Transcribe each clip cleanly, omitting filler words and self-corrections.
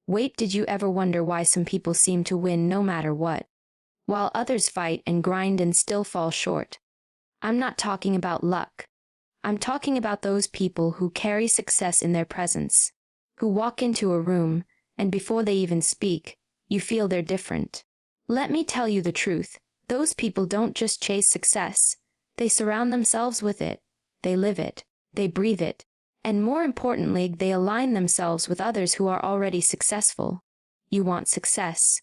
Wait, did you ever wonder why some people seem to win no matter what, while others fight and grind and still fall short? I'm not talking about luck. I'm talking about those people who carry success in their presence, who walk into a room, and before they even speak, you feel they're different. Let me tell you the truth. Those people don't just chase success. They surround themselves with it. They live it. They breathe it. And more importantly, they align themselves with others who are already successful. You want success?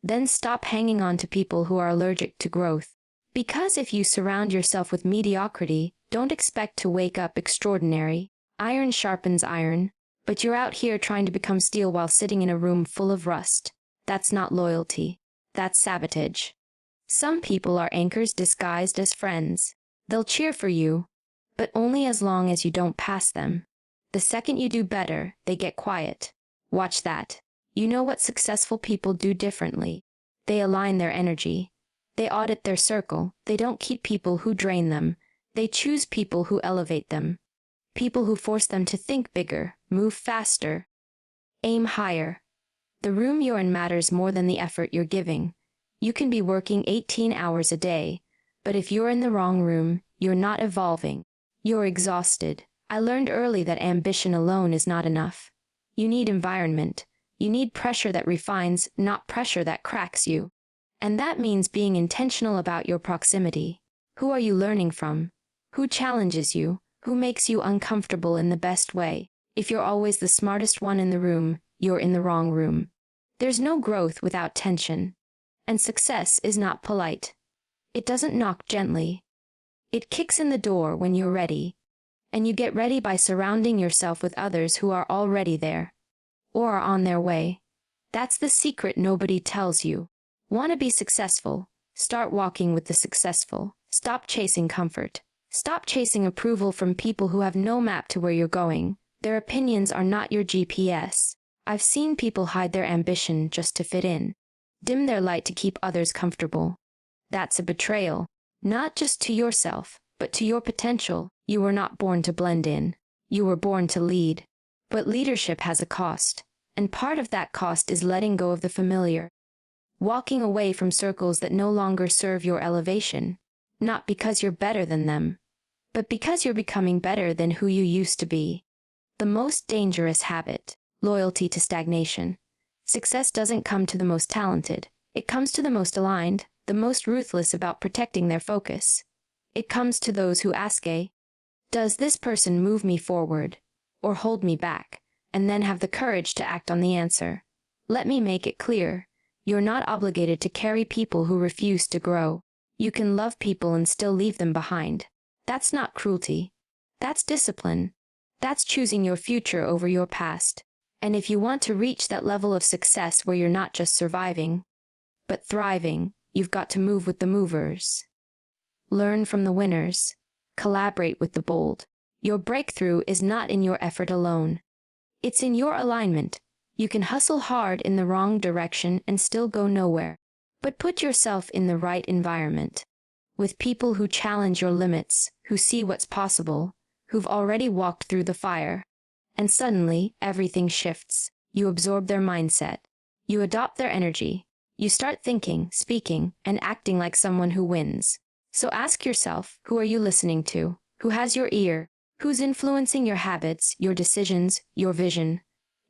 Then stop hanging on to people who are allergic to growth. Because if you surround yourself with mediocrity, don't expect to wake up extraordinary. Iron sharpens iron, but you're out here trying to become steel while sitting in a room full of rust. That's not loyalty. That's sabotage. Some people are anchors disguised as friends. They'll cheer for you, but only as long as you don't pass them. The second you do better, they get quiet. Watch that. You know what successful people do differently? They align their energy. They audit their circle. They don't keep people who drain them. They choose people who elevate them. People who force them to think bigger, move faster, aim higher. The room you're in matters more than the effort you're giving. You can be working 18 hours a day, but if you're in the wrong room, you're not evolving. You're exhausted. I learned early that ambition alone is not enough. You need environment. You need pressure that refines, not pressure that cracks you. And that means being intentional about your proximity. Who are you learning from? Who challenges you? Who makes you uncomfortable in the best way? If you're always the smartest one in the room, you're in the wrong room. There's no growth without tension. And success is not polite. It doesn't knock gently. It kicks in the door when you're ready. And you get ready by surrounding yourself with others who are already there, or are on their way. That's the secret nobody tells you. Want to be successful? Start walking with the successful. Stop chasing comfort. Stop chasing approval from people who have no map to where you're going. Their opinions are not your GPS. I've seen people hide their ambition just to fit in. Dim their light to keep others comfortable. That's a betrayal. Not just to yourself, but to your potential. You were not born to blend in. You were born to lead. But leadership has a cost. And part of that cost is letting go of the familiar. Walking away from circles that no longer serve your elevation. Not because you're better than them, but because you're becoming better than who you used to be. The most dangerous habit, loyalty to stagnation. Success doesn't come to the most talented. It comes to the most aligned, the most ruthless about protecting their focus. It comes to those who ask does this person move me forward, or hold me back, and then have the courage to act on the answer. Let me make it clear. You're not obligated to carry people who refuse to grow. You can love people and still leave them behind. That's not cruelty. That's discipline. That's choosing your future over your past. And if you want to reach that level of success where you're not just surviving, but thriving, you've got to move with the movers. Learn from the winners. Collaborate with the bold. Your breakthrough is not in your effort alone. It's in your alignment. You can hustle hard in the wrong direction and still go nowhere. But put yourself in the right environment, with people who challenge your limits, who see what's possible, who've already walked through the fire. And suddenly, everything shifts. You absorb their mindset. You adopt their energy. You start thinking, speaking, and acting like someone who wins. So ask yourself, who are you listening to? Who has your ear? Who's influencing your habits, your decisions, your vision?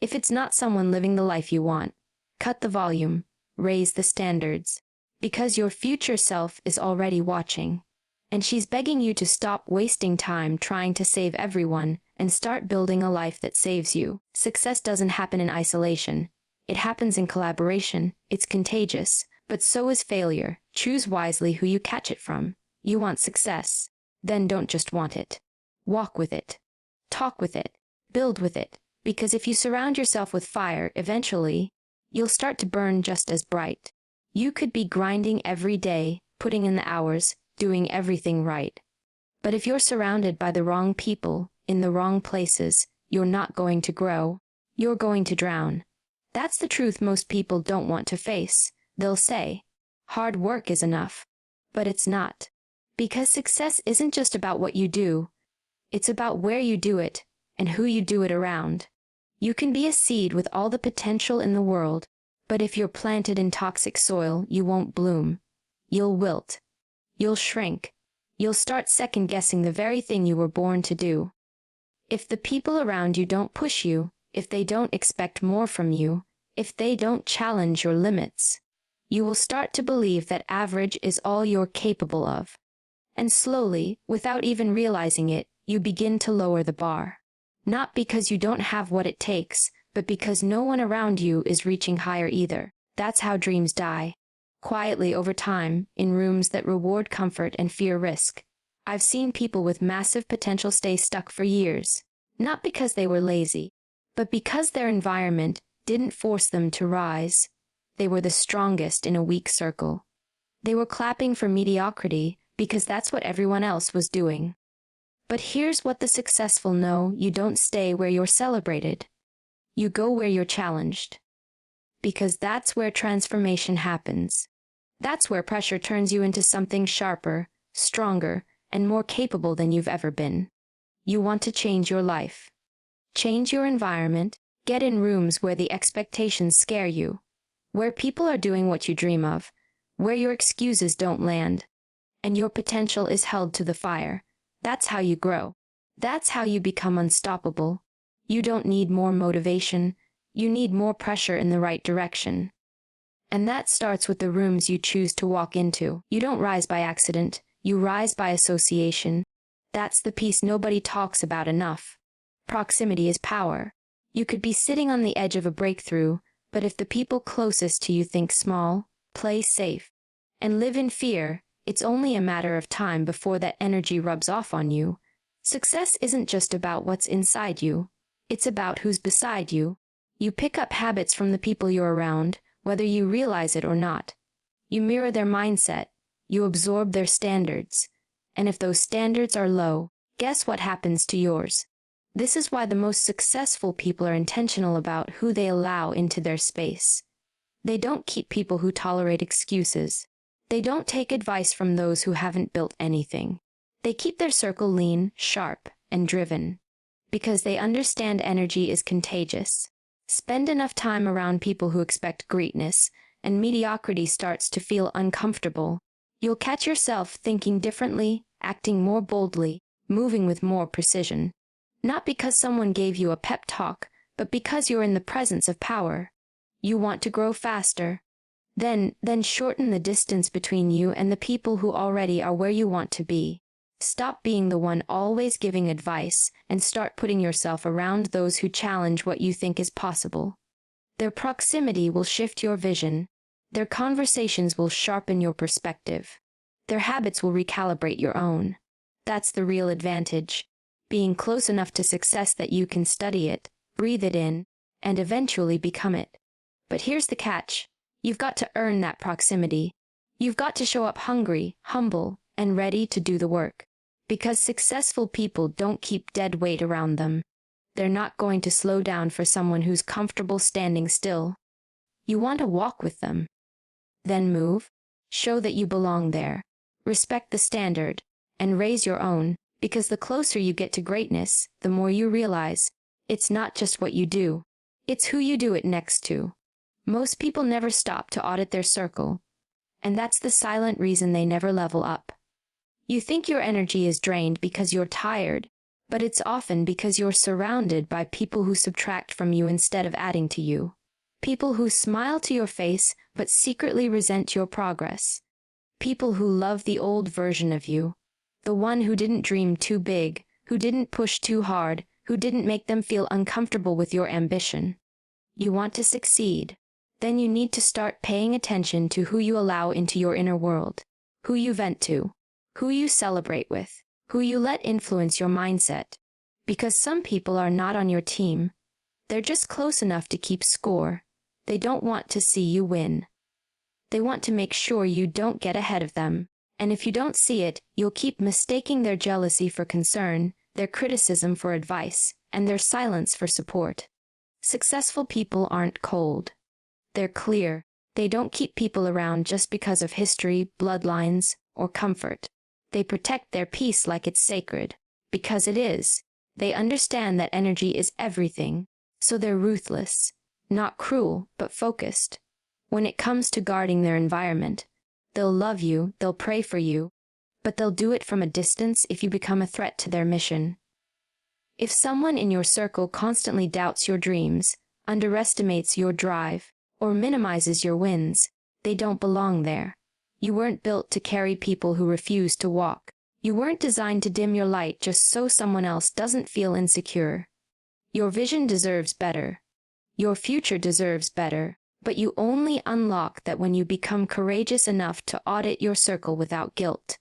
If it's not someone living the life you want, cut the volume. Raise the standards. Because your future self is already watching. And she's begging you to stop wasting time trying to save everyone and start building a life that saves you. Success doesn't happen in isolation. It happens in collaboration. It's contagious. But so is failure. Choose wisely who you catch it from. You want success. Then don't just want it. Walk with it. Talk with it. Build with it. Because if you surround yourself with fire, eventually, you'll start to burn just as bright. You could be grinding every day, putting in the hours, doing everything right. But if you're surrounded by the wrong people, in the wrong places, you're not going to grow. You're going to drown. That's the truth most people don't want to face. They'll say, hard work is enough. But it's not. Because success isn't just about what you do. It's about where you do it, and who you do it around. You can be a seed with all the potential in the world, but if you're planted in toxic soil, you won't bloom. You'll wilt. You'll shrink. You'll start second-guessing the very thing you were born to do. If the people around you don't push you, if they don't expect more from you, if they don't challenge your limits, you will start to believe that average is all you're capable of. And slowly, without even realizing it, you begin to lower the bar. Not because you don't have what it takes, but because no one around you is reaching higher either. That's how dreams die. Quietly over time, in rooms that reward comfort and fear risk. I've seen people with massive potential stay stuck for years, not because they were lazy, but because their environment didn't force them to rise. They were the strongest in a weak circle. They were clapping for mediocrity because that's what everyone else was doing. But here's what the successful know: you don't stay where you're celebrated. You go where you're challenged. Because that's where transformation happens. That's where pressure turns you into something sharper, stronger, and more capable than you've ever been. You want to change your life. Change your environment. Get in rooms where the expectations scare you, where people are doing what you dream of, where your excuses don't land, and your potential is held to the fire. That's how you grow. That's how you become unstoppable. You don't need more motivation. You need more pressure in the right direction. And that starts with the rooms you choose to walk into. You don't rise by accident. You rise by association. That's the piece nobody talks about enough. Proximity is power. You could be sitting on the edge of a breakthrough, but if the people closest to you think small, play safe, and live in fear, it's only a matter of time before that energy rubs off on you. Success isn't just about what's inside you. It's about who's beside you. You pick up habits from the people you're around, whether you realize it or not. You mirror their mindset. You absorb their standards. And if those standards are low, guess what happens to yours? This is why the most successful people are intentional about who they allow into their space. They don't keep people who tolerate excuses. They don't take advice from those who haven't built anything. They keep their circle lean, sharp, and driven. Because they understand energy is contagious. Spend enough time around people who expect greatness, and mediocrity starts to feel uncomfortable. You'll catch yourself thinking differently, acting more boldly, moving with more precision. Not because someone gave you a pep talk, but because you're in the presence of power. You want to grow faster. Then shorten the distance between you and the people who already are where you want to be. Stop being the one always giving advice and start putting yourself around those who challenge what you think is possible. Their proximity will shift your vision. Their conversations will sharpen your perspective. Their habits will recalibrate your own. That's the real advantage. Being close enough to success that you can study it, breathe it in, and eventually become it. But here's the catch. You've got to earn that proximity. You've got to show up hungry, humble, and ready to do the work. Because successful people don't keep dead weight around them. They're not going to slow down for someone who's comfortable standing still. You want to walk with them. Then move. Show that you belong there. Respect the standard, and raise your own, because the closer you get to greatness, the more you realize, it's not just what you do. It's who you do it next to. Most people never stop to audit their circle. And that's the silent reason they never level up. You think your energy is drained because you're tired, but it's often because you're surrounded by people who subtract from you instead of adding to you. People who smile to your face but secretly resent your progress. People who love the old version of you. The one who didn't dream too big, who didn't push too hard, who didn't make them feel uncomfortable with your ambition. You want to succeed. Then you need to start paying attention to who you allow into your inner world, who you vent to, who you celebrate with, who you let influence your mindset. Because some people are not on your team. They're just close enough to keep score. They don't want to see you win. They want to make sure you don't get ahead of them. And if you don't see it, you'll keep mistaking their jealousy for concern, their criticism for advice, and their silence for support. Successful people aren't cold. They're clear. They don't keep people around just because of history, bloodlines, or comfort. They protect their peace like it's sacred. Because it is. They understand that energy is everything. So they're ruthless. Not cruel, but focused. When it comes to guarding their environment, they'll love you, they'll pray for you, but they'll do it from a distance if you become a threat to their mission. If someone in your circle constantly doubts your dreams, underestimates your drive, or minimizes your wins, they don't belong there. You weren't built to carry people who refuse to walk. You weren't designed to dim your light just so someone else doesn't feel insecure. Your vision deserves better. Your future deserves better, but you only unlock that when you become courageous enough to audit your circle without guilt.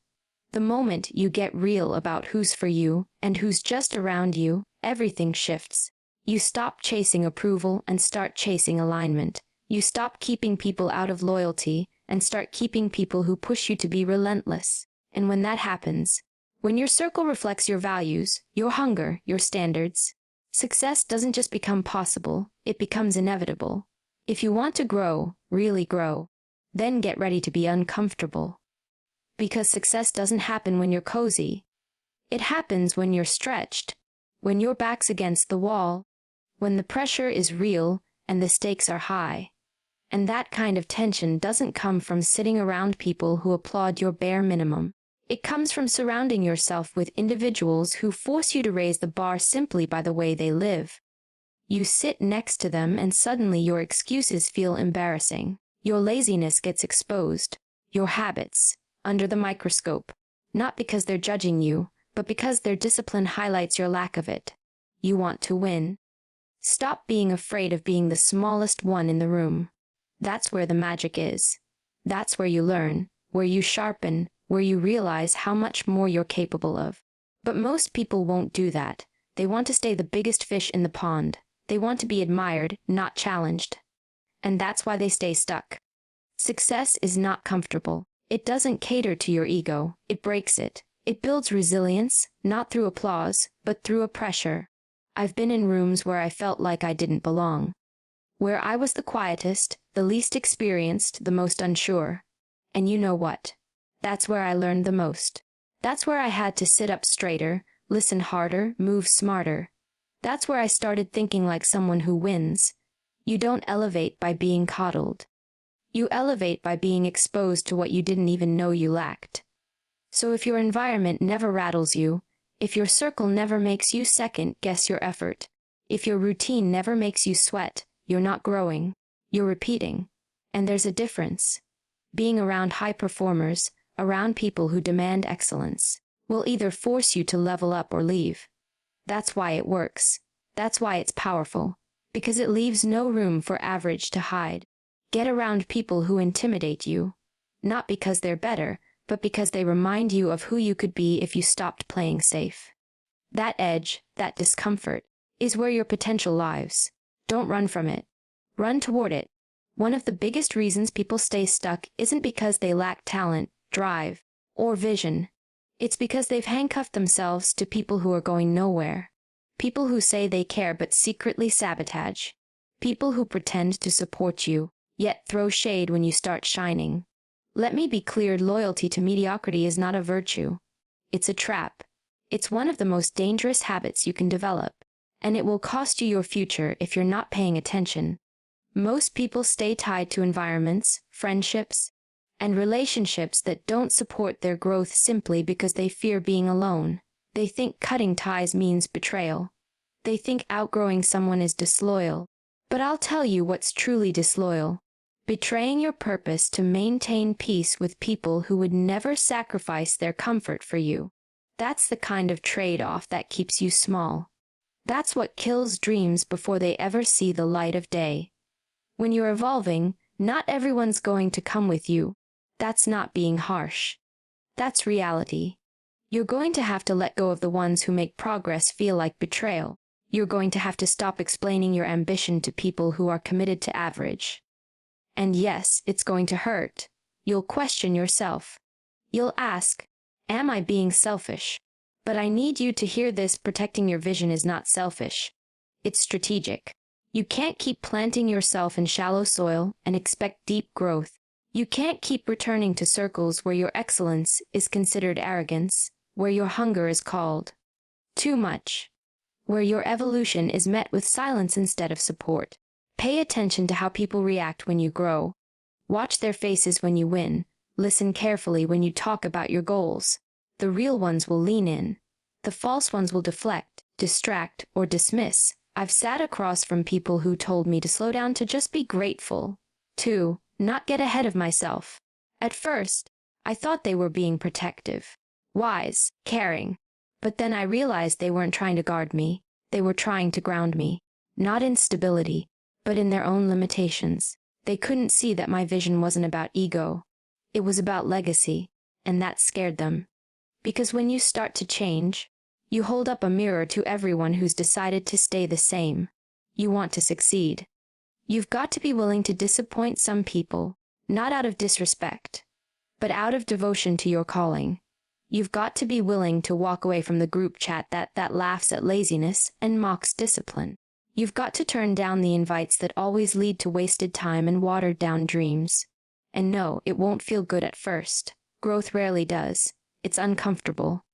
The moment you get real about who's for you and who's just around you, everything shifts. You stop chasing approval and start chasing alignment. You stop keeping people out of loyalty and start keeping people who push you to be relentless. And when that happens, when your circle reflects your values, your hunger, your standards, success doesn't just become possible, it becomes inevitable. If you want to grow, really grow, then get ready to be uncomfortable. Because success doesn't happen when you're cozy. It happens when you're stretched, when your back's against the wall, when the pressure is real and the stakes are high. And that kind of tension doesn't come from sitting around people who applaud your bare minimum. It comes from surrounding yourself with individuals who force you to raise the bar simply by the way they live. You sit next to them and suddenly your excuses feel embarrassing. Your laziness gets exposed. Your habits, under the microscope. Not because they're judging you, but because their discipline highlights your lack of it. You want to win. Stop being afraid of being the smallest one in the room. That's where the magic is. That's where you learn, where you sharpen, where you realize how much more you're capable of. But most people won't do that. They want to stay the biggest fish in the pond. They want to be admired, not challenged. And that's why they stay stuck. Success is not comfortable. It doesn't cater to your ego. It breaks it. It builds resilience, not through applause, but through a pressure. I've been in rooms where I felt like I didn't belong. Where I was the quietest, the least experienced, the most unsure. And you know what? That's where I learned the most. That's where I had to sit up straighter, listen harder, move smarter. That's where I started thinking like someone who wins. You don't elevate by being coddled. You elevate by being exposed to what you didn't even know you lacked. So if your environment never rattles you, if your circle never makes you second-guess your effort, if your routine never makes you sweat, you're not growing, you're repeating. And there's a difference. Being around high performers, around people who demand excellence, will either force you to level up or leave. That's why it works. That's why it's powerful. Because it leaves no room for average to hide. Get around people who intimidate you. Not because they're better, but because they remind you of who you could be if you stopped playing safe. That edge, that discomfort, is where your potential lies. Don't run from it. Run toward it. One of the biggest reasons people stay stuck isn't because they lack talent, drive, or vision. It's because they've handcuffed themselves to people who are going nowhere. People who say they care but secretly sabotage. People who pretend to support you, yet throw shade when you start shining. Let me be clear, loyalty to mediocrity is not a virtue. It's a trap. It's one of the most dangerous habits you can develop, and it will cost you your future if you're not paying attention. Most people stay tied to environments, friendships, and relationships that don't support their growth simply because they fear being alone. They think cutting ties means betrayal. They think outgrowing someone is disloyal. But I'll tell you what's truly disloyal. Betraying your purpose to maintain peace with people who would never sacrifice their comfort for you. That's the kind of trade-off that keeps you small. That's what kills dreams before they ever see the light of day. When you're evolving, not everyone's going to come with you. That's not being harsh. That's reality. You're going to have to let go of the ones who make progress feel like betrayal. You're going to have to stop explaining your ambition to people who are committed to average. And yes, it's going to hurt. You'll question yourself. You'll ask, am I being selfish? But I need you to hear this: protecting your vision is not selfish. It's strategic. You can't keep planting yourself in shallow soil and expect deep growth. You can't keep returning to circles where your excellence is considered arrogance, where your hunger is called too much. where your evolution is met with silence instead of support. Pay attention to how people react when you grow. Watch their faces when you win. Listen carefully when you talk about your goals. The real ones will lean in. The false ones will deflect, distract, or dismiss. I've sat across from people who told me to slow down, to just be grateful, to not get ahead of myself. At first, I thought they were being protective, wise, caring. But then I realized they weren't trying to guard me. They were trying to ground me, not in stability, but in their own limitations. They couldn't see that my vision wasn't about ego. It was about legacy, and that scared them. Because when you start to change, you hold up a mirror to everyone who's decided to stay the same. You want to succeed. You've got to be willing to disappoint some people, not out of disrespect, but out of devotion to your calling. You've got to be willing to walk away from the group chat that laughs at laziness and mocks discipline. You've got to turn down the invites that always lead to wasted time and watered-down dreams. And no, it won't feel good at first. Growth rarely does. It's uncomfortable.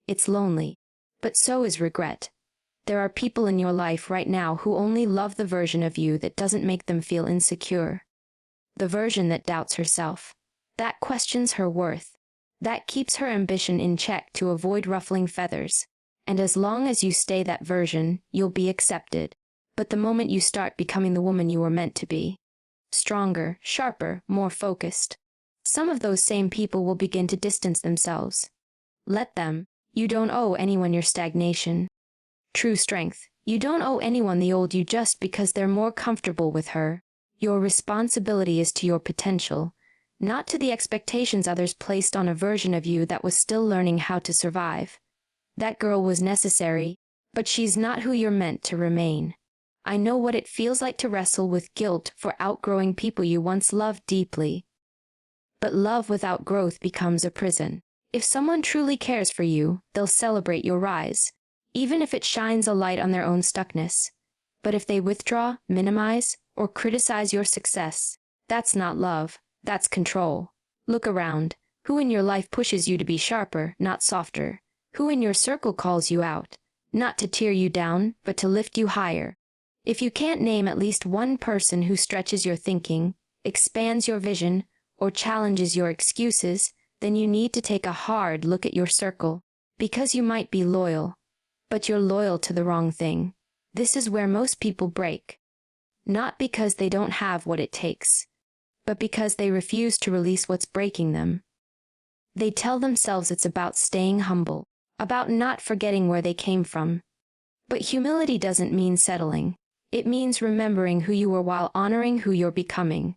It's lonely. But so is regret. There are people in your life right now who only love the version of you that doesn't make them feel insecure. The version that doubts herself. That questions her worth. That keeps her ambition in check to avoid ruffling feathers. And as long as you stay that version, you'll be accepted. But the moment you start becoming the woman you were meant to be, stronger, sharper, more focused, some of those same people will begin to distance themselves. Let them. You don't owe anyone your stagnation. True strength. You don't owe anyone the old you just because they're more comfortable with her. Your responsibility is to your potential, not to the expectations others placed on a version of you that was still learning how to survive. That girl was necessary, but she's not who you're meant to remain. I know what it feels like to wrestle with guilt for outgrowing people you once loved deeply. But love without growth becomes a prison. If someone truly cares for you, they'll celebrate your rise, even if it shines a light on their own stuckness. But if they withdraw, minimize, or criticize your success, that's not love, that's control. Look around. Who in your life pushes you to be sharper, not softer? Who in your circle calls you out, not to tear you down, but to lift you higher? If you can't name at least one person who stretches your thinking, expands your vision, or challenges your excuses, then you need to take a hard look at your circle, because you might be loyal, but you're loyal to the wrong thing. This is where most people break. Not because they don't have what it takes, but because they refuse to release what's breaking them. They tell themselves it's about staying humble, about not forgetting where they came from. But humility doesn't mean settling. It means remembering who you were while honoring who you're becoming.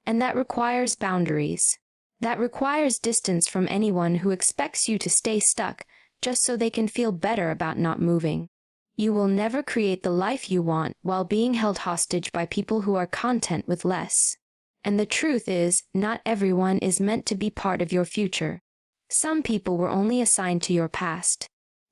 And that requires boundaries. That requires distance from anyone who expects you to stay stuck just so they can feel better about not moving. You will never create the life you want while being held hostage by people who are content with less. And the truth is, not everyone is meant to be part of your future. Some people were only assigned to your past.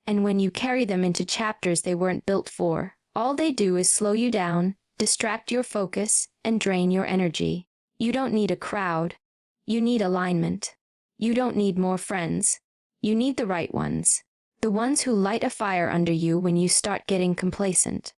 And when you carry them into chapters they weren't built for, all they do is slow you down, distract your focus, and drain your energy. You don't need a crowd. You need alignment. You don't need more friends. You need the right ones. The ones who light a fire under you when you start getting complacent.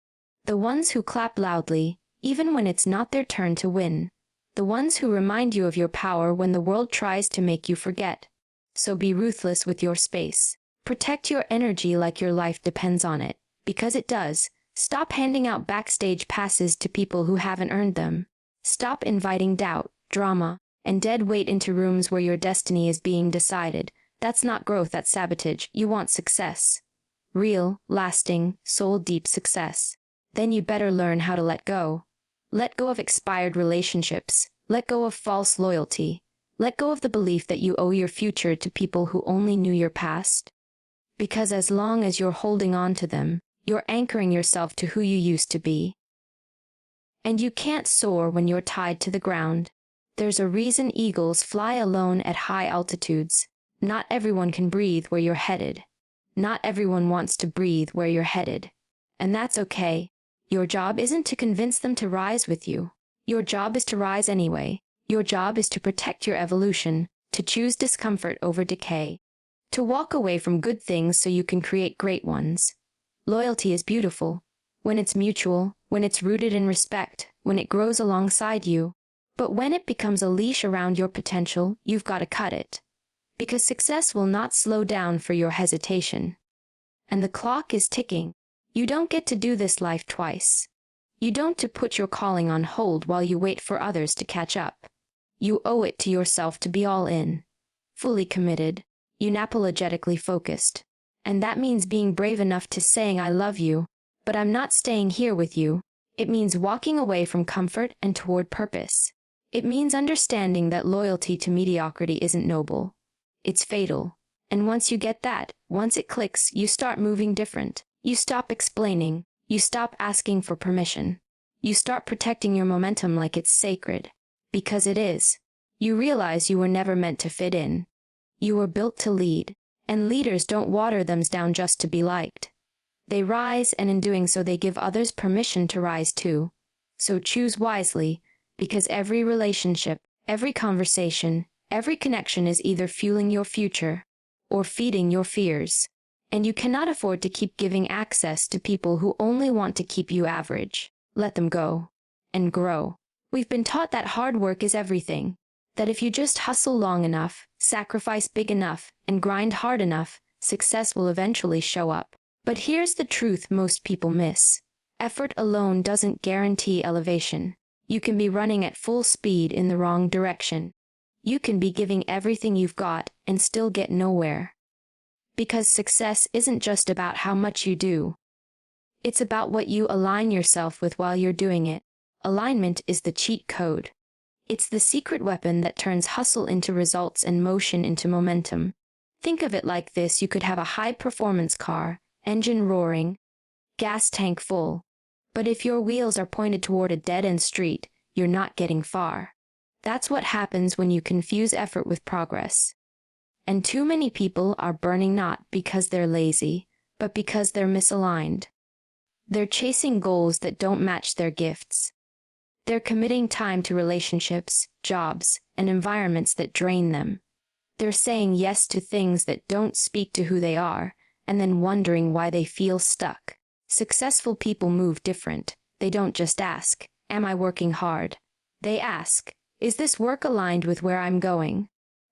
The ones who clap loudly, even when it's not their turn to win. The ones who remind you of your power when the world tries to make you forget. So be ruthless with your space. Protect your energy like your life depends on it, because it does. Stop handing out backstage passes to people who haven't earned them. Stop inviting doubt, drama, and dead weight into rooms where your destiny is being decided. That's not growth, that's sabotage. You want success. Real, lasting, soul-deep success. Then you better learn how to let go. Let go of expired relationships. Let go of false loyalty. Let go of the belief that you owe your future to people who only knew your past. Because as long as you're holding on to them, you're anchoring yourself to who you used to be. And you can't soar when you're tied to the ground. There's a reason eagles fly alone at high altitudes. Not everyone can breathe where you're headed. Not everyone wants to breathe where you're headed. And that's okay. Your job isn't to convince them to rise with you. Your job is to rise anyway. Your job is to protect your evolution, to choose discomfort over decay, to walk away from good things so you can create great ones. Loyalty is beautiful. When it's mutual, when it's rooted in respect, when it grows alongside you. But when it becomes a leash around your potential, you've got to cut it. Because success will not slow down for your hesitation. And the clock is ticking. You don't get to do this life twice. You don't to put your calling on hold while you wait for others to catch up. You owe it to yourself to be all in. Fully committed. Unapologetically focused. And that means being brave enough to saying I love you, but I'm not staying here with you. It means walking away from comfort and toward purpose. It means understanding that loyalty to mediocrity isn't noble. It's fatal. And once you get that, once it clicks, you start moving different. You stop explaining. You stop asking for permission. You start protecting your momentum like it's sacred. Because it is. You realize you were never meant to fit in. You were built to lead. And leaders don't water them down just to be liked. They rise, and in doing so they give others permission to rise too. So choose wisely, because every relationship, every conversation, every connection is either fueling your future or feeding your fears. And you cannot afford to keep giving access to people who only want to keep you average. Let them go. And grow. We've been taught that hard work is everything. That if you just hustle long enough, sacrifice big enough, and grind hard enough, success will eventually show up. But here's the truth most people miss. Effort alone doesn't guarantee elevation. You can be running at full speed in the wrong direction. You can be giving everything you've got and still get nowhere. Because success isn't just about how much you do. It's about what you align yourself with while you're doing it. Alignment is the cheat code. It's the secret weapon that turns hustle into results and motion into momentum. Think of it like this: you could have a high-performance car, engine roaring, gas tank full. But if your wheels are pointed toward a dead-end street, you're not getting far. That's what happens when you confuse effort with progress. And too many people are burning not because they're lazy, but because they're misaligned. They're chasing goals that don't match their gifts. They're committing time to relationships, jobs, and environments that drain them. They're saying yes to things that don't speak to who they are, and then wondering why they feel stuck. Successful people move different. They don't just ask, "Am I working hard?" They ask, "Is this work aligned with where I'm going?"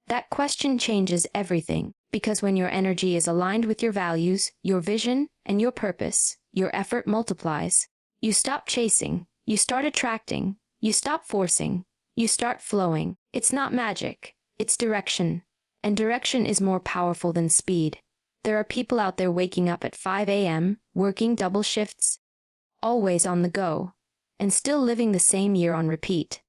That question changes everything, because when your energy is aligned with your values, your vision, and your purpose, your effort multiplies. You stop chasing. You start attracting. You stop forcing. You start flowing. It's not magic. It's direction. And direction is more powerful than speed. There are people out there waking up at 5 a.m., working double shifts, always on the go, and still living the same year on repeat.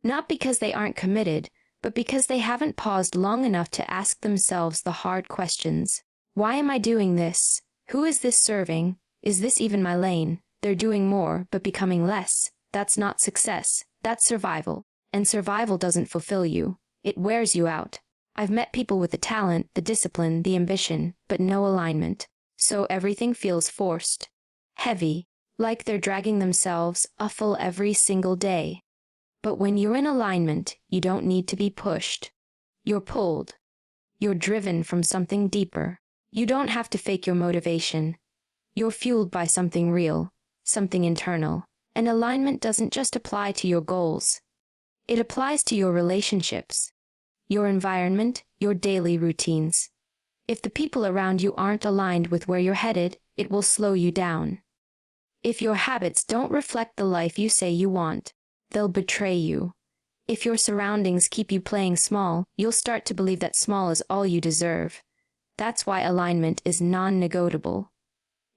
Not because they aren't committed, but because they haven't paused long enough to ask themselves the hard questions. Why am I doing this? Who is this serving? Is this even my lane? They're doing more, but becoming less. That's not success. That's survival. And survival doesn't fulfill you. It wears you out. I've met people with the talent, the discipline, the ambition, but no alignment. So everything feels forced. Heavy. Like they're dragging themselves awful every single day. But when you're in alignment, you don't need to be pushed. You're pulled. You're driven from something deeper. You don't have to fake your motivation. You're fueled by something real, something internal. And alignment doesn't just apply to your goals. It applies to your relationships, your environment, your daily routines. If the people around you aren't aligned with where you're headed, it will slow you down. If your habits don't reflect the life you say you want, they'll betray you. If your surroundings keep you playing small, you'll start to believe that small is all you deserve. That's why alignment is non-negotiable.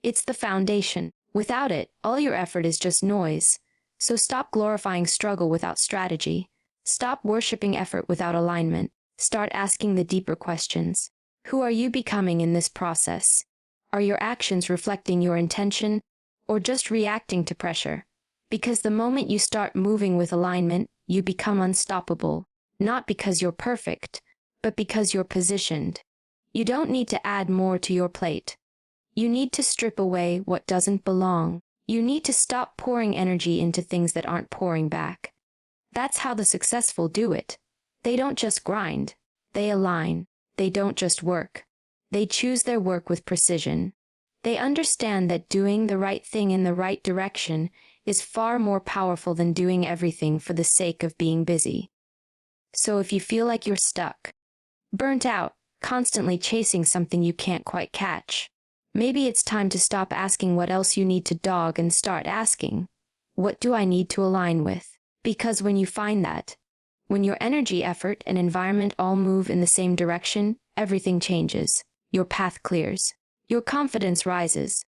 It's the foundation. Without it, all your effort is just noise. So stop glorifying struggle without strategy. Stop worshiping effort without alignment. Start asking the deeper questions. Who are you becoming in this process? Are your actions reflecting your intention, or just reacting to pressure? Because the moment you start moving with alignment, you become unstoppable. Not because you're perfect, but because you're positioned. You don't need to add more to your plate. You need to strip away what doesn't belong. You need to stop pouring energy into things that aren't pouring back. That's how the successful do it. They don't just grind. They align. They don't just work. They choose their work with precision. They understand that doing the right thing in the right direction is far more powerful than doing everything for the sake of being busy. So if you feel like you're stuck, burnt out, constantly chasing something you can't quite catch, maybe it's time to stop asking what else you need to dog and start asking, what do I need to align with? Because when you find that, when your energy, effort, and environment all move in the same direction, everything changes. Your path clears. Your confidence rises.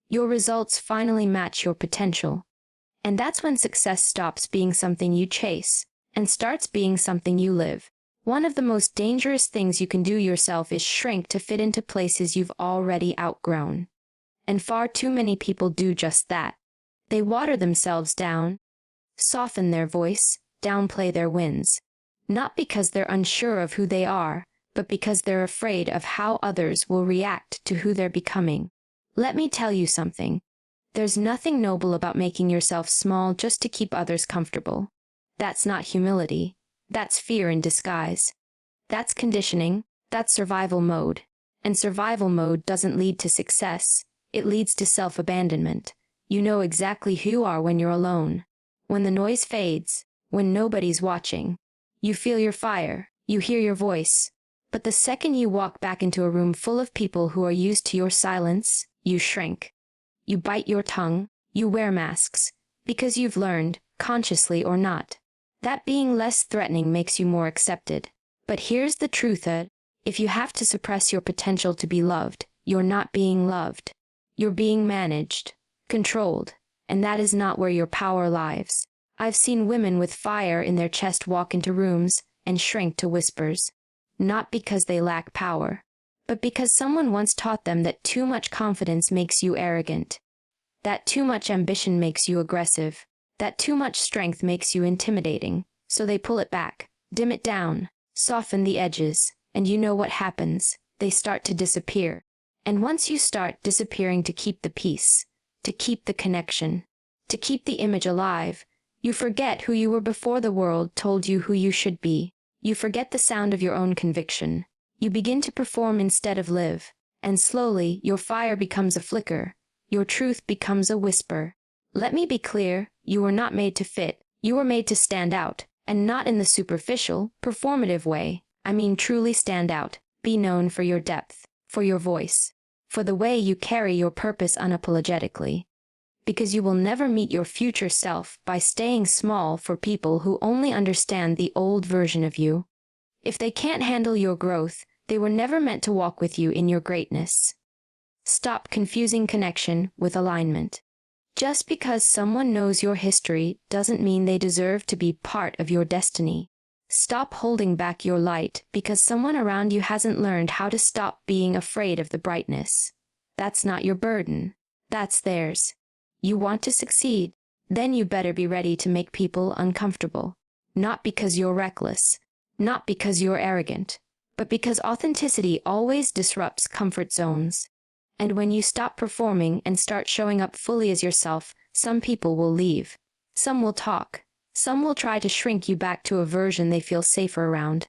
Your results finally match your potential. And that's when success stops being something you chase and starts being something you live. One of the most dangerous things you can do yourself is shrink to fit into places you've already outgrown. And far too many people do just that. They water themselves down, soften their voice, downplay their wins. Not because they're unsure of who they are, but because they're afraid of how others will react to who they're becoming. Let me tell you something. There's nothing noble about making yourself small just to keep others comfortable. That's not humility. That's fear in disguise. That's conditioning. That's survival mode. And survival mode doesn't lead to success. It leads to self-abandonment. You know exactly who you are when you're alone. When the noise fades, when nobody's watching. You feel your fire. You hear your voice. But the second you walk back into a room full of people who are used to your silence, you shrink. You bite your tongue. You wear masks. Because you've learned, consciously or not, that being less threatening makes you more accepted. But here's the truth, if you have to suppress your potential to be loved, you're not being loved. You're being managed, controlled, and that is not where your power lies. I've seen women with fire in their chest walk into rooms and shrink to whispers. Not because they lack power, but because someone once taught them that too much confidence makes you arrogant, that too much ambition makes you aggressive, that too much strength makes you intimidating. So they pull it back, dim it down, soften the edges, and you know what happens? They start to disappear. And once you start disappearing to keep the peace, to keep the connection, to keep the image alive, you forget who you were before the world told you who you should be. You forget the sound of your own conviction. You begin to perform instead of live. And slowly, your fire becomes a flicker. Your truth becomes a whisper. Let me be clear, you were not made to fit. You were made to stand out. And not in the superficial, performative way. I mean truly stand out. Be known for your depth, for your voice, for the way you carry your purpose unapologetically. Because you will never meet your future self by staying small for people who only understand the old version of you. If they can't handle your growth, they were never meant to walk with you in your greatness. Stop confusing connection with alignment. Just because someone knows your history doesn't mean they deserve to be part of your destiny. Stop holding back your light because someone around you hasn't learned how to stop being afraid of the brightness. That's not your burden. That's theirs. You want to succeed? Then you better be ready to make people uncomfortable. Not because you're reckless, not because you're arrogant, but because authenticity always disrupts comfort zones. And when you stop performing and start showing up fully as yourself, some people will leave. Some will talk. Some will try to shrink you back to a version they feel safer around.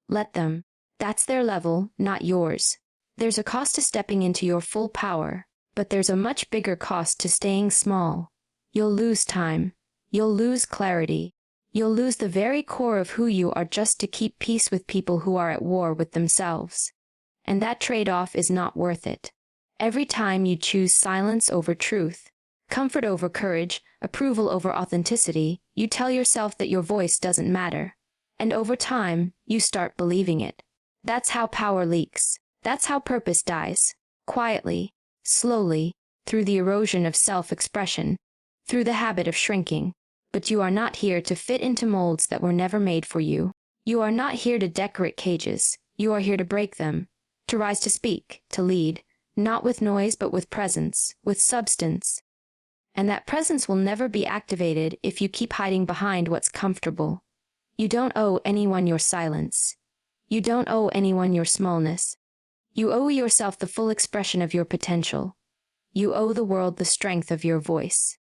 Let them. That's their level, not yours. There's a cost to stepping into your full power. But there's a much bigger cost to staying small. You'll lose time. You'll lose clarity. You'll lose the very core of who you are just to keep peace with people who are at war with themselves. And that trade-off is not worth it. Every time you choose silence over truth, comfort over courage, approval over authenticity, you tell yourself that your voice doesn't matter. And over time, you start believing it. That's how power leaks. That's how purpose dies. Quietly. Slowly, through the erosion of self-expression, through the habit of shrinking. But you are not here to fit into molds that were never made for you. You are not here to decorate cages. You are here to break them, to rise to speak, to lead, not with noise but with presence, with substance. And that presence will never be activated if you keep hiding behind what's comfortable. You don't owe anyone your silence. You don't owe anyone your smallness. You owe yourself the full expression of your potential. You owe the world the strength of your voice.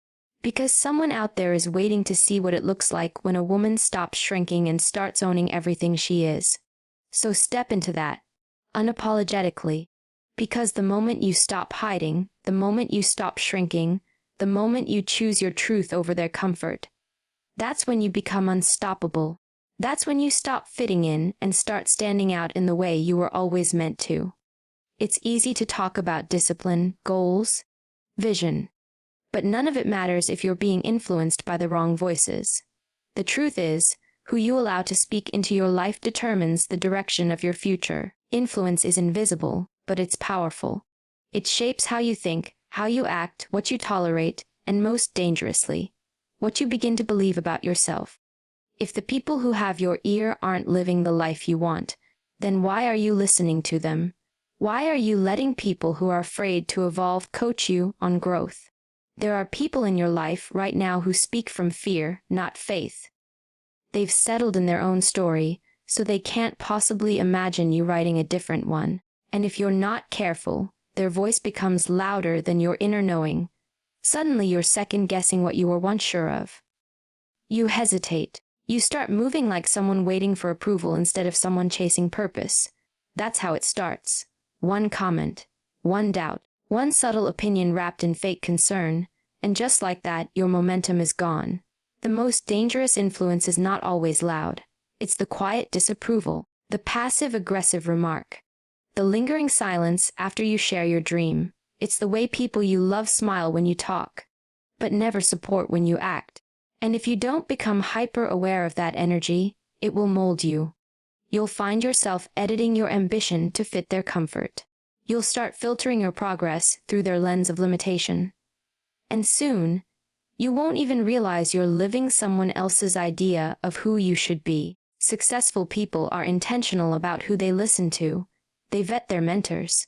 Because someone out there is waiting to see what it looks like when a woman stops shrinking and starts owning everything she is. So step into that, unapologetically. Because the moment you stop hiding, the moment you stop shrinking, the moment you choose your truth over their comfort, that's when you become unstoppable. That's when you stop fitting in and start standing out in the way you were always meant to. It's easy to talk about discipline, goals, vision, but none of it matters if you're being influenced by the wrong voices. The truth is, who you allow to speak into your life determines the direction of your future. Influence is invisible, but it's powerful. It shapes how you think, how you act, what you tolerate, and most dangerously, what you begin to believe about yourself. If the people who have your ear aren't living the life you want, then why are you listening to them? Why are you letting people who are afraid to evolve coach you on growth? There are people in your life right now who speak from fear, not faith. They've settled in their own story, so they can't possibly imagine you writing a different one. And if you're not careful, their voice becomes louder than your inner knowing. Suddenly you're second-guessing what you were once sure of. You hesitate. You start moving like someone waiting for approval instead of someone chasing purpose. That's how it starts. One comment, one doubt, one subtle opinion wrapped in fake concern, and just like that, your momentum is gone. The most dangerous influence is not always loud. It's the quiet disapproval, the passive-aggressive remark, the lingering silence after you share your dream. It's the way people you love smile when you talk, but never support when you act. And if you don't become hyper-aware of that energy, it will mold you. You'll find yourself editing your ambition to fit their comfort. You'll start filtering your progress through their lens of limitation. And soon, you won't even realize you're living someone else's idea of who you should be. Successful people are intentional about who they listen to. They vet their mentors.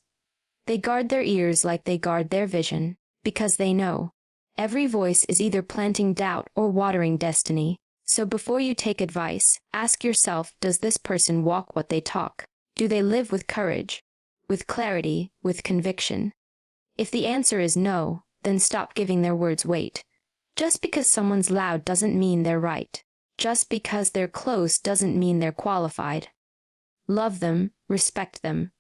They guard their ears like they guard their vision, because they know every voice is either planting doubt or watering destiny. So before you take advice, ask yourself, does this person walk what they talk? Do they live with courage, with clarity, with conviction? If the answer is no, then stop giving their words weight. Just because someone's loud doesn't mean they're right. Just because they're close doesn't mean they're qualified. Love them, respect them,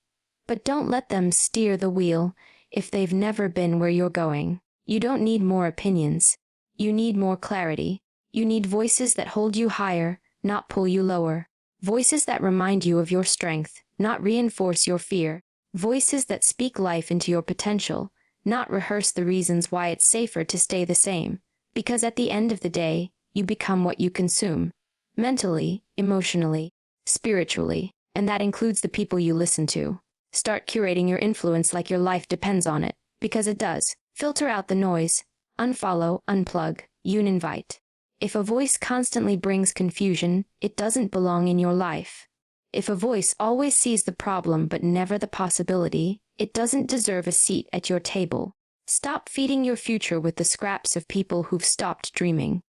but don't let them steer the wheel if they've never been where you're going. You don't need more opinions. You need more clarity. You need voices that hold you higher, not pull you lower. Voices that remind you of your strength, not reinforce your fear. Voices that speak life into your potential, not rehearse the reasons why it's safer to stay the same. Because at the end of the day, you become what you consume. Mentally, emotionally, spiritually, and that includes the people you listen to. Start curating your influence like your life depends on it, because it does. Filter out the noise. Unfollow, unplug, uninvite. If a voice constantly brings confusion, it doesn't belong in your life. If a voice always sees the problem but never the possibility, it doesn't deserve a seat at your table. Stop feeding your future with the scraps of people who've stopped dreaming.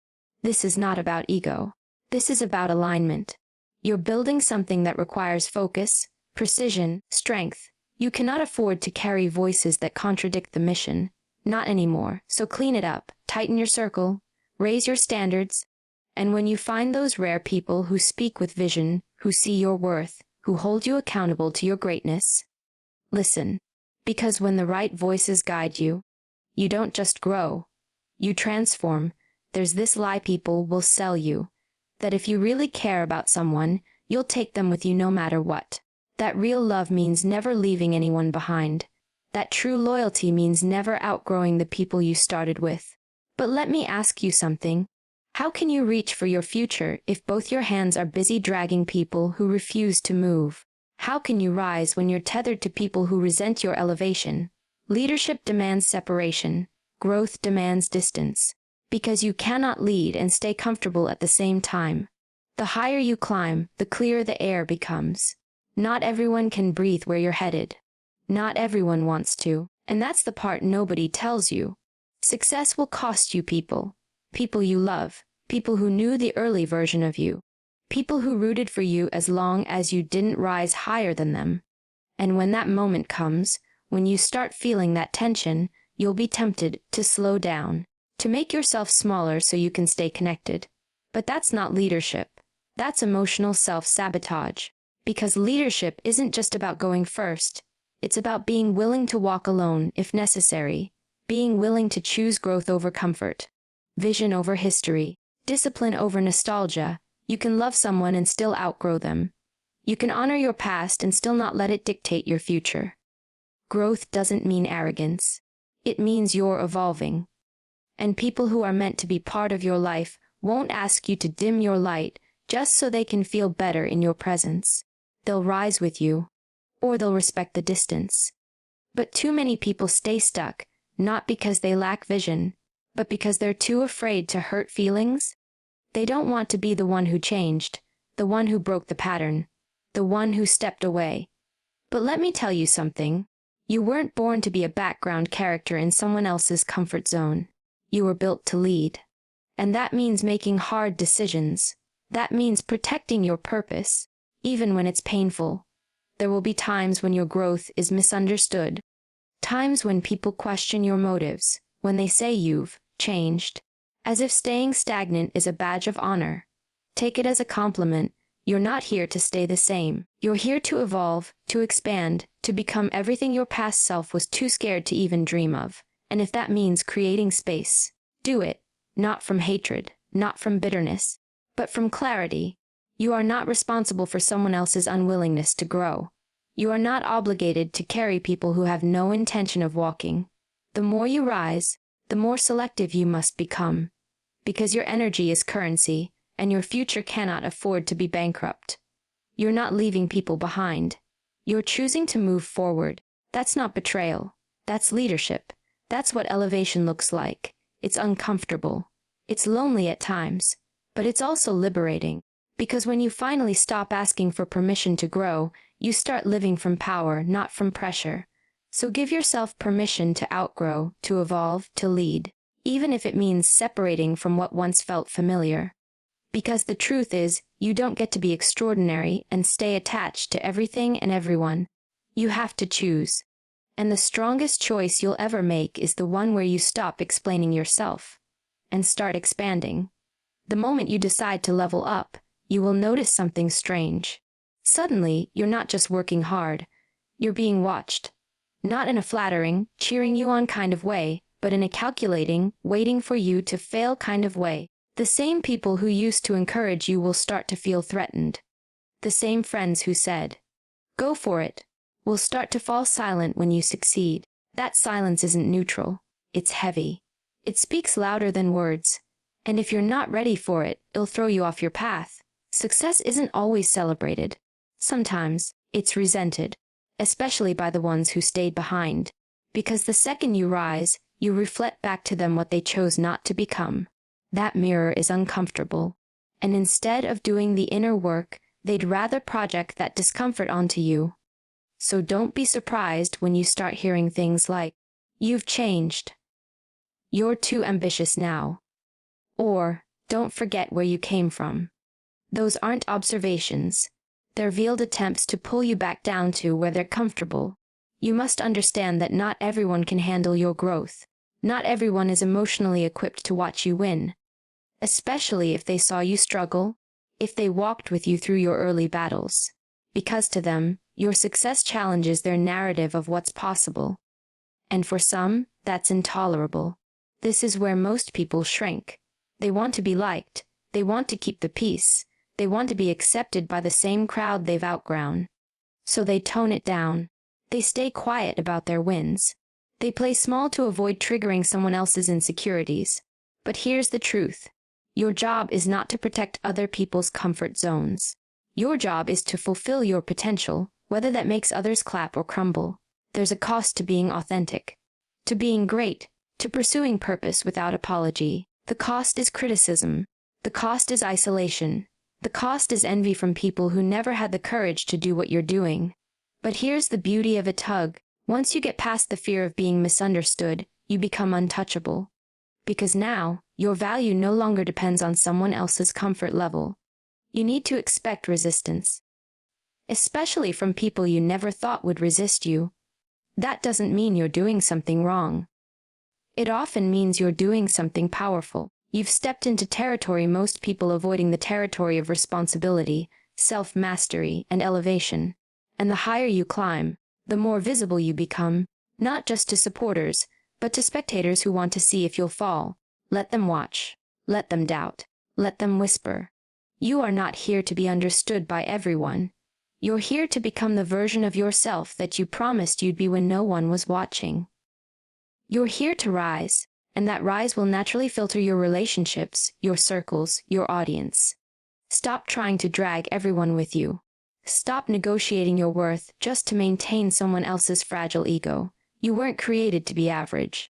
This is not about ego. This is about alignment. You're building something that requires focus, precision, strength. You cannot afford to carry voices that contradict the mission. Not anymore. So clean it up, tighten your circle, raise your standards, and when you find those rare people who speak with vision, who see your worth, who hold you accountable to your greatness, listen. Because when the right voices guide you, you don't just grow, you transform. There's this lie people will sell you, that if you really care about someone, you'll take them with you no matter what. That real love means never leaving anyone behind. That true loyalty means never outgrowing the people you started with. But let me ask you something. How can you reach for your future if both your hands are busy dragging people who refuse to move? How can you rise when you're tethered to people who resent your elevation? Leadership demands separation. Growth demands distance. Because you cannot lead and stay comfortable at the same time. The higher you climb, the clearer the air becomes. Not everyone can breathe where you're headed. Not everyone wants to, and that's the part nobody tells you. Success will cost you people. People you love. People who knew the early version of you. People who rooted for you as long as you didn't rise higher than them. And when that moment comes, when you start feeling that tension, you'll be tempted to slow down, to make yourself smaller so you can stay connected. But that's not leadership. That's emotional self-sabotage. Because leadership isn't just about going first. It's about being willing to walk alone if necessary, being willing to choose growth over comfort, vision over history, discipline over nostalgia. You can love someone and still outgrow them. You can honor your past and still not let it dictate your future. Growth doesn't mean arrogance. It means you're evolving. And people who are meant to be part of your life won't ask you to dim your light just so they can feel better in your presence. They'll rise with you, or they'll respect the distance. But too many people stay stuck, not because they lack vision, but because they're too afraid to hurt feelings. They don't want to be the one who changed, the one who broke the pattern, the one who stepped away. But let me tell you something. You weren't born to be a background character in someone else's comfort zone. You were built to lead. And that means making hard decisions. That means protecting your purpose, even when it's painful. There will be times when your growth is misunderstood. Times when people question your motives, when they say you've changed, as if staying stagnant is a badge of honor. Take it as a compliment. You're not here to stay the same. You're here to evolve, to expand, to become everything your past self was too scared to even dream of. And if that means creating space, do it. Not from hatred, not from bitterness, but from clarity. You are not responsible for someone else's unwillingness to grow. You are not obligated to carry people who have no intention of walking. The more you rise, the more selective you must become. Because your energy is currency, and your future cannot afford to be bankrupt. You're not leaving people behind. You're choosing to move forward. That's not betrayal. That's leadership. That's what elevation looks like. It's uncomfortable. It's lonely at times. But it's also liberating. Because when you finally stop asking for permission to grow, you start living from power, not from pressure. So give yourself permission to outgrow, to evolve, to lead, even if it means separating from what once felt familiar. Because the truth is, you don't get to be extraordinary and stay attached to everything and everyone. You have to choose. And the strongest choice you'll ever make is the one where you stop explaining yourself and start expanding. The moment you decide to level up, you will notice something strange. Suddenly, you're not just working hard. You're being watched. Not in a flattering, cheering you on kind of way, but in a calculating, waiting for you to fail kind of way. The same people who used to encourage you will start to feel threatened. The same friends who said, "Go for it," will start to fall silent when you succeed. That silence isn't neutral. It's heavy. It speaks louder than words. And if you're not ready for it, it'll throw you off your path. Success isn't always celebrated. Sometimes, it's resented, especially by the ones who stayed behind. Because the second you rise, you reflect back to them what they chose not to become. That mirror is uncomfortable. And instead of doing the inner work, they'd rather project that discomfort onto you. So don't be surprised when you start hearing things like, "You've changed." "You're too ambitious now." Or, "Don't forget where you came from." Those aren't observations. They're veiled attempts to pull you back down to where they're comfortable. You must understand that not everyone can handle your growth. Not everyone is emotionally equipped to watch you win. Especially if they saw you struggle, if they walked with you through your early battles. Because to them, your success challenges their narrative of what's possible. And for some, that's intolerable. This is where most people shrink. They want to be liked. They want to keep the peace. They want to be accepted by the same crowd they've outgrown. So they tone it down. They stay quiet about their wins. They play small to avoid triggering someone else's insecurities. But here's the truth. Your job is not to protect other people's comfort zones. Your job is to fulfill your potential, whether that makes others clap or crumble. There's a cost to being authentic, to being great, to pursuing purpose without apology. The cost is criticism. The cost is isolation. The cost is envy from people who never had the courage to do what you're doing. But here's the beauty of a tug. Once you get past the fear of being misunderstood, you become untouchable. Because now, your value no longer depends on someone else's comfort level. You need to expect resistance. Especially from people you never thought would resist you. That doesn't mean you're doing something wrong. It often means you're doing something powerful. You've stepped into territory most people avoiding, the territory of responsibility, self-mastery, and elevation. And the higher you climb, the more visible you become, not just to supporters, but to spectators who want to see if you'll fall. Let them watch. Let them doubt. Let them whisper. You are not here to be understood by everyone. You're here to become the version of yourself that you promised you'd be when no one was watching. You're here to rise, and that rise will naturally filter your relationships, your circles, your audience. Stop trying to drag everyone with you. Stop negotiating your worth just to maintain someone else's fragile ego. You weren't created to be average.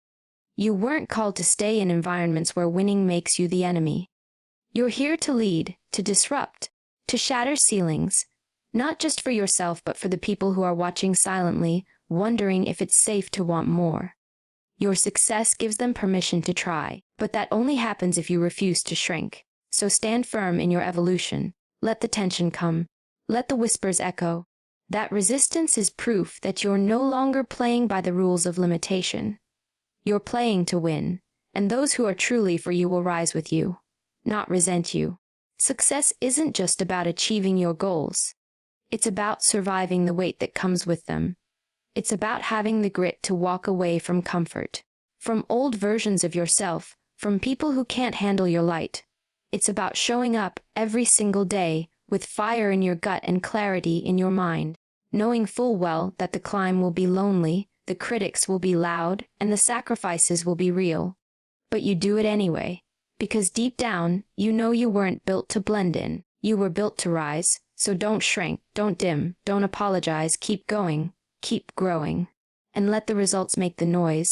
You weren't called to stay in environments where winning makes you the enemy. You're here to lead, to disrupt, to shatter ceilings, not just for yourself but for the people who are watching silently, wondering if it's safe to want more. Your success gives them permission to try, but that only happens if you refuse to shrink. So stand firm in your evolution. Let the tension come. Let the whispers echo. That resistance is proof that you're no longer playing by the rules of limitation. You're playing to win, and those who are truly for you will rise with you, not resent you. Success isn't just about achieving your goals. It's about surviving the weight that comes with them. It's about having the grit to walk away from comfort, from old versions of yourself, from people who can't handle your light. It's about showing up every single day with fire in your gut and clarity in your mind, knowing full well that the climb will be lonely, the critics will be loud, and the sacrifices will be real. But you do it anyway, because deep down, you know you weren't built to blend in. You were built to rise, so don't shrink, don't dim, don't apologize, keep going, keep growing, and let the results make the noise.